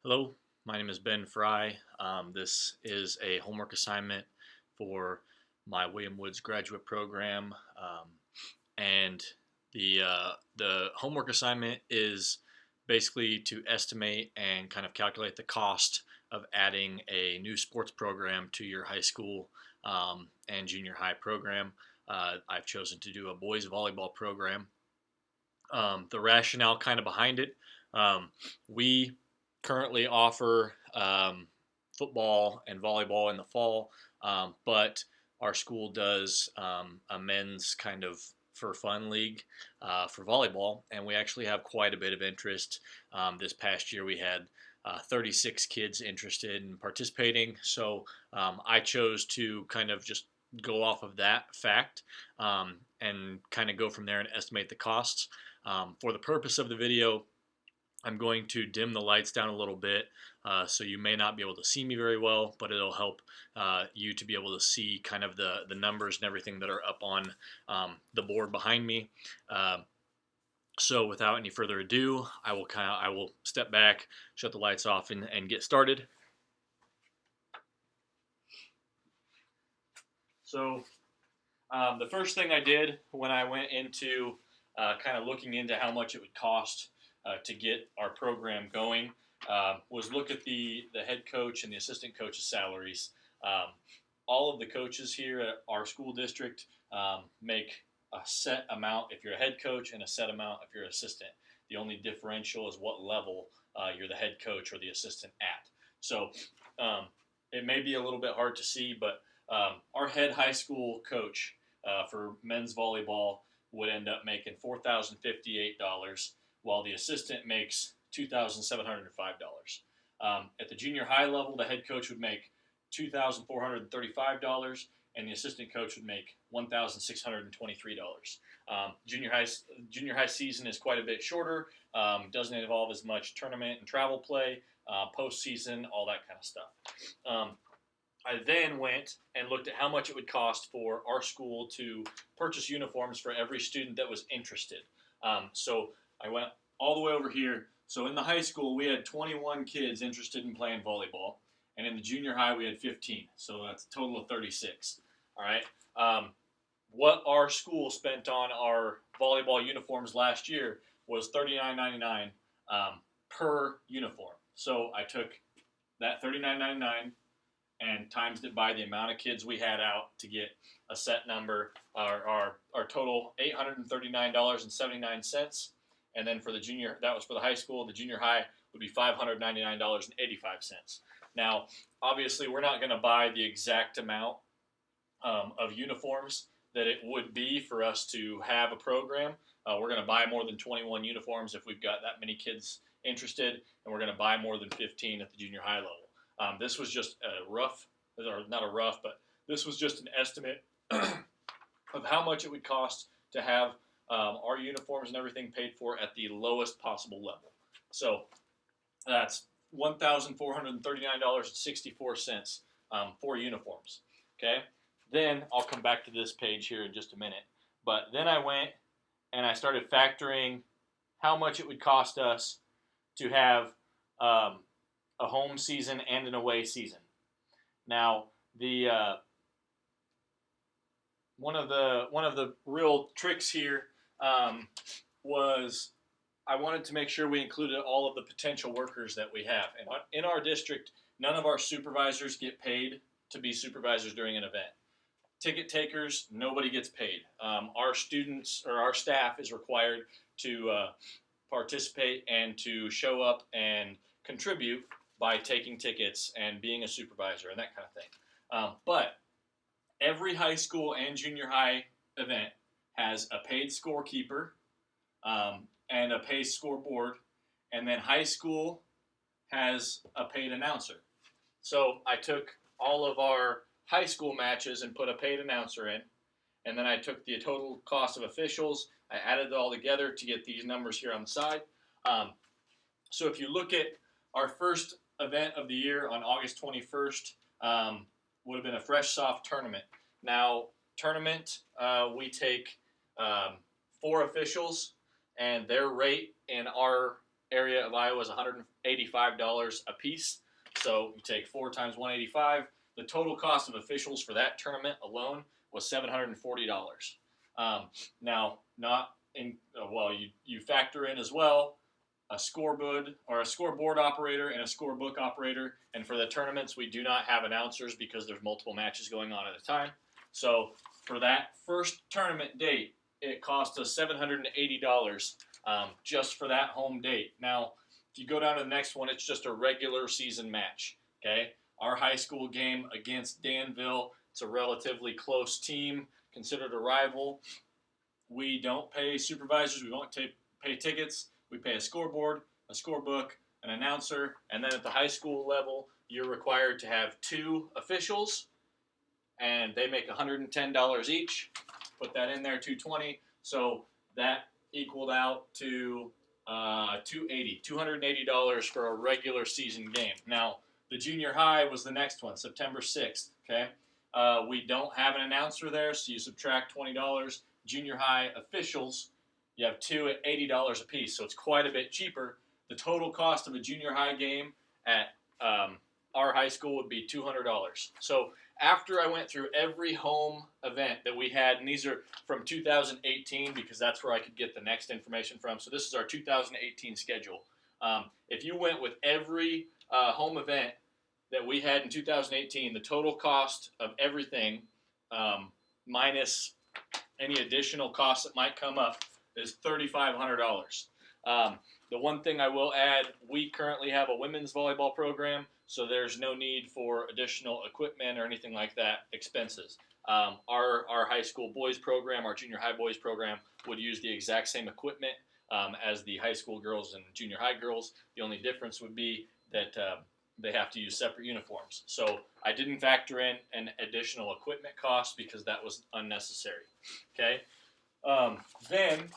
Hello, my name is Ben Fry. This is a homework assignment for my William Woods graduate program, and the homework assignment is basically to estimate and kind of calculate the cost of adding a new sports program to your high school and junior high program. I've chosen to do a boys volleyball program. The rationale kind of behind it, we currently offer football and volleyball in the fall, but our school does a men's kind of for fun league for volleyball, and we actually have quite a bit of interest. This past year, we had 36 kids interested in participating, so I chose to kind of just go off of that fact and kind of go from there and estimate the costs. For the purpose of the video, I'm going to dim the lights down a little bit, so you may not be able to see me very well, but it'll help you to be able to see kind of the numbers and everything that are up on the board behind me. So without any further ado, I will step back, shut the lights off, and get started. So the first thing I did when I went into kind of looking into how much it would cost to get our program going was look at the head coach and the assistant coach's salaries. All of the coaches here at our school district make a set amount if you're a head coach and a set amount if you're an assistant. The only differential is what level you're the head coach or the assistant at. So it may be a little bit hard to see, but our head high school coach for men's volleyball would end up making $4,058, while the assistant makes $2,705. At the junior high level, the head coach would make $2,435, and the assistant coach would make $1,623. Junior high season is quite a bit shorter. Doesn't involve as much tournament and travel play, postseason, all that kind of stuff. I then went and looked at how much it would cost for our school to purchase uniforms for every student that was interested. So I went all the way over here. So in the high school, we had 21 kids interested in playing volleyball, and in the junior high, we had 15. So that's a total of 36. All right. What our school spent on our volleyball uniforms last year was $39.99 per uniform. So I took that $39.99 and times it by the amount of kids we had out to get a set number. Our total $839.79, and then for the junior, that was for the high school. The junior high would be $599.85. Now, obviously, we're not going to buy the exact amount of uniforms that it would be for us to have a program. We're going to buy more than 21 uniforms if we've got that many kids interested, and we're going to buy more than 15 at the junior high level. This was just a rough, or not a rough, but this was just an estimate of how much it would cost to have our uniforms and everything paid for at the lowest possible level. So that's $1,439.64 for uniforms. Okay. Then I'll come back to this page here in just a minute. But then I went and I started factoring how much it would cost us to have a home season and an away season. Now, the one of the real tricks here was I wanted to make sure we included all of the potential workers that we have. And in our district, none of our supervisors get paid to be supervisors during an event. Ticket takers, nobody gets paid. Our students or our staff is required to participate and to show up and contribute by taking tickets and being a supervisor and that kind of thing. But every high school and junior high event has a paid scorekeeper and a paid scoreboard, and then high school has a paid announcer. So I took all of our high school matches and put a paid announcer in, and then I took the total cost of officials. I added it all together to get these numbers here on the side. So if you look at our first event of the year on August 21st, would have been a fresh soft tournament. Now, tournament, we take 4 officials, and their rate in our area of Iowa is $185 a piece. So you take 4 times 185. The total cost of officials for that tournament alone was $740. Now, not in you factor in as well a scoreboard operator and a scorebook operator. And for the tournaments, we do not have announcers because there's multiple matches going on at a time. So for that first tournament date, it cost us $780 just for that home date. Now, if you go down to the next one, it's just a regular season match. Okay, our high school game against Danville. It's a relatively close team, considered a rival. We don't pay supervisors. We won't pay tickets. We pay a scoreboard, a scorebook, an announcer, and then at the high school level, you're required to have 2 officials, and they make $110 each. Put that in there, $220. So that equaled out to $280 for a regular season game. Now, the junior high was the next one, September 6th. Okay, we don't have an announcer there, so you subtract $20. Junior high officials, you have 2 at $80 a piece, so it's quite a bit cheaper. The total cost of a junior high game at our high school would be $200. So after I went through every home event that we had, and these are from 2018 because that's where I could get the next information from. So this is our 2018 schedule. If you went with every home event that we had in 2018, the total cost of everything minus any additional costs that might come up is $3,500. The one thing I will add, we currently have a women's volleyball program, so there's no need for additional equipment or anything like that expenses. Our high school boys program, our junior high boys program, would use the exact same equipment as the high school girls and junior high girls. The only difference would be that they have to use separate uniforms. So I didn't factor in an additional equipment cost because that was unnecessary. Okay. Then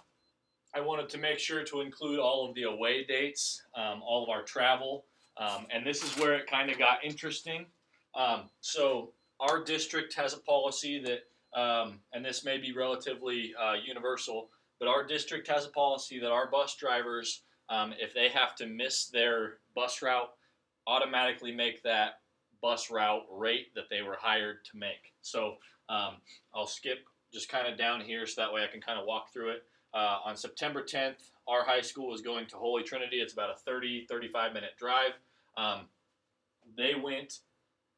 I wanted to make sure to include all of the away dates, all of our travel, and this is where it kind of got interesting. So our district has a policy that, and this may be relatively universal, but our district has a policy that our bus drivers, if they have to miss their bus route, automatically make that bus route rate that they were hired to make. So I'll skip just kind of down here so that way I can kind of walk through it. On September 10th, our high school was going to Holy Trinity. It's about a 35 minute drive. They went,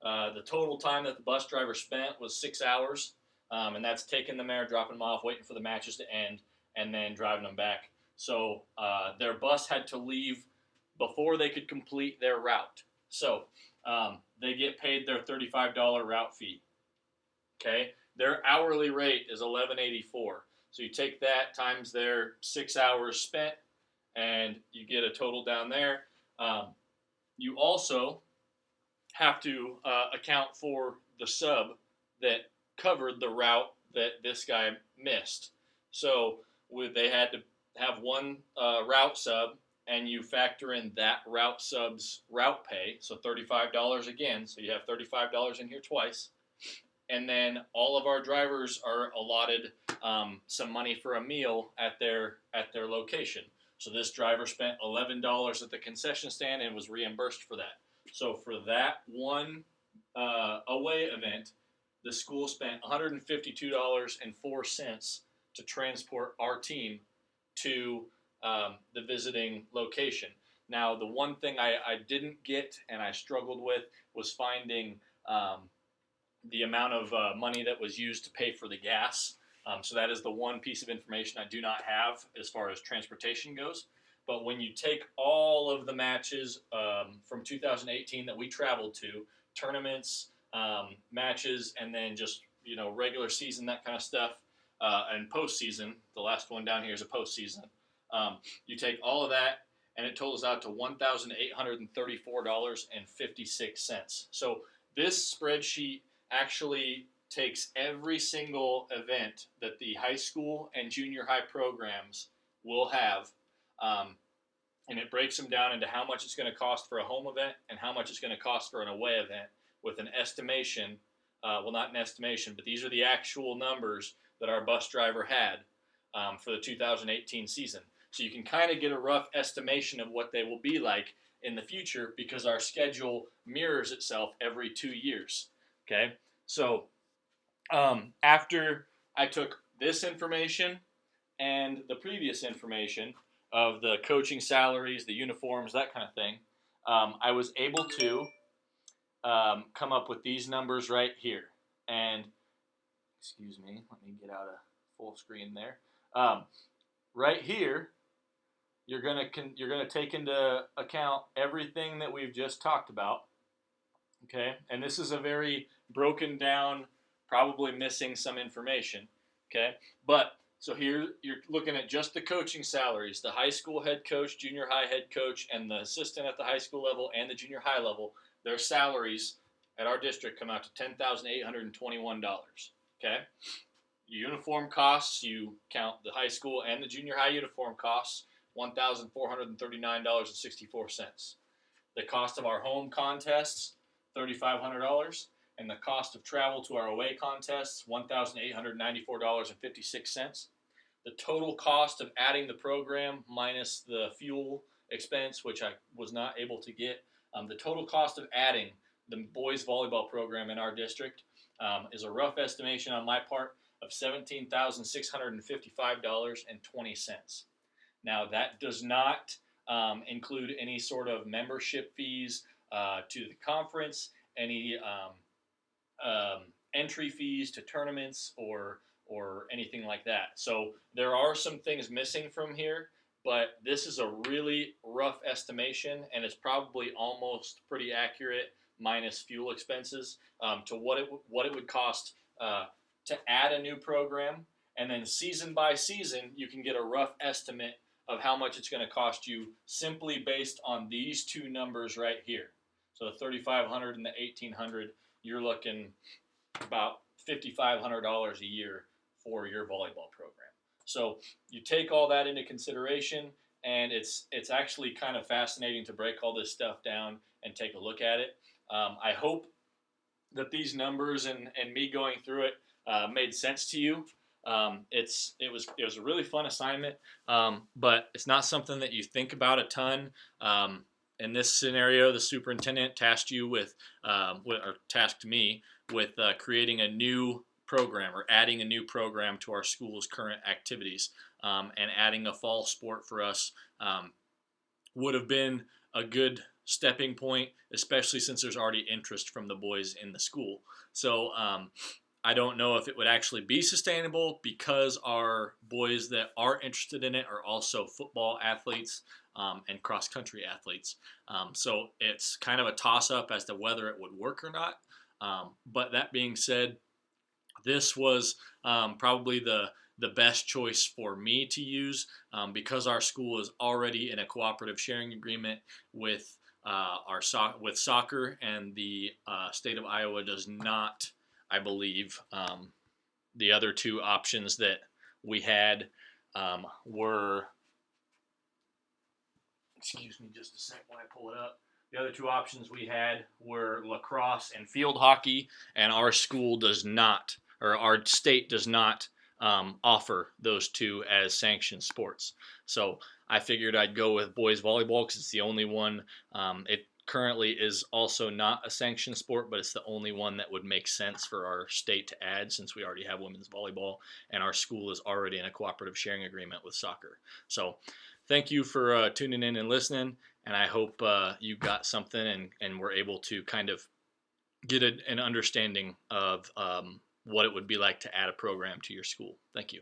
the total time that the bus driver spent was 6 hours, and that's taking them there, dropping them off, waiting for the matches to end, and then driving them back. So their bus had to leave before they could complete their route. So they get paid their $35 route fee. Okay, their hourly rate is $11.84. So you take that times their 6 hours spent, and you get a total down there. You also have to account for the sub that covered the route that this guy missed. So they had to have one route sub, and you factor in that route sub's route pay, so $35 again. So you have $35 in here twice. And then all of our drivers are allotted some money for a meal at their location. So this driver spent $11 at the concession stand and was reimbursed for that. So for that one away event, the school spent $152.04 to transport our team to the visiting location. Now, the one thing I didn't get and I struggled with was finding the amount of money that was used to pay for the gas. So that is the one piece of information I do not have as far as transportation goes. But when you take all of the matches from 2018 that we traveled to, tournaments, matches, and then just regular season, that kind of stuff, and postseason, the last one down here is a postseason. You take all of that, and it totals out to $1,834.56. So this spreadsheet actually takes every single event that the high school and junior high programs will have, and it breaks them down into how much it's going to cost for a home event and how much it's going to cost for an away event with an estimation, well, not an estimation, but these are the actual numbers that our bus driver had for the 2018 season. So you can kind of get a rough estimation of what they will be like in the future because our schedule mirrors itself every 2 years. Okay, so after I took this information and the previous information of the coaching salaries, the uniforms, that kind of thing, I was able to come up with these numbers right here. And excuse me, let me get out of full screen there. Right here, you're gonna take into account everything that we've just talked about. Okay, and this is a very broken down, probably missing some information. Okay, but so here you're looking at just the coaching salaries, the high school head coach, junior high head coach, and the assistant at the high school level and the junior high level. Their salaries at our district come out to $10,821. Okay, uniform costs, you count the high school and the junior high uniform costs, $1,439.64. The cost of our home contests, $3,500, and the cost of travel to our away contests, $1,894.56. The total cost of adding the program minus the fuel expense, which I was not able to get, the total cost of adding the boys volleyball program in our district is a rough estimation on my part of $17,655.20. Now, that does not include any sort of membership fees to the conference, any entry fees to tournaments or anything like that. So there are some things missing from here, but this is a really rough estimation, and it's probably almost pretty accurate minus fuel expenses to what it would cost to add a new program, and then season by season you can get a rough estimate of how much it's going to cost you simply based on these two numbers right here. So the $3,500 and the $1,800, you're looking about $5,500 a year for your volleyball program. So you take all that into consideration, and it's actually kind of fascinating to break all this stuff down and take a look at it. I hope that these numbers and me going through it made sense to you. It was a really fun assignment, but it's not something that you think about a ton. In this scenario, the superintendent tasked you with, or tasked me with creating a new program or adding a new program to our school's current activities, and adding a fall sport for us would have been a good stepping point, especially since there's already interest from the boys in the school. So I don't know if it would actually be sustainable because our boys that are interested in it are also football athletes and cross-country athletes. So it's kind of a toss-up as to whether it would work or not. But that being said, this was probably the best choice for me to use because our school is already in a cooperative sharing agreement with with soccer, and the state of Iowa does not, I believe. The other two options that we had were, excuse me just a sec while I pull it up. The other two options we had were lacrosse and field hockey, and our school does not, or our state does not offer those two as sanctioned sports. So I figured I'd go with boys volleyball because it's the only one. It currently is also not a sanctioned sport, but it's the only one that would make sense for our state to add since we already have women's volleyball and our school is already in a cooperative sharing agreement with soccer. So thank you for tuning in and listening, and I hope you got something and were able to kind of get an understanding of what it would be like to add a program to your school. Thank you.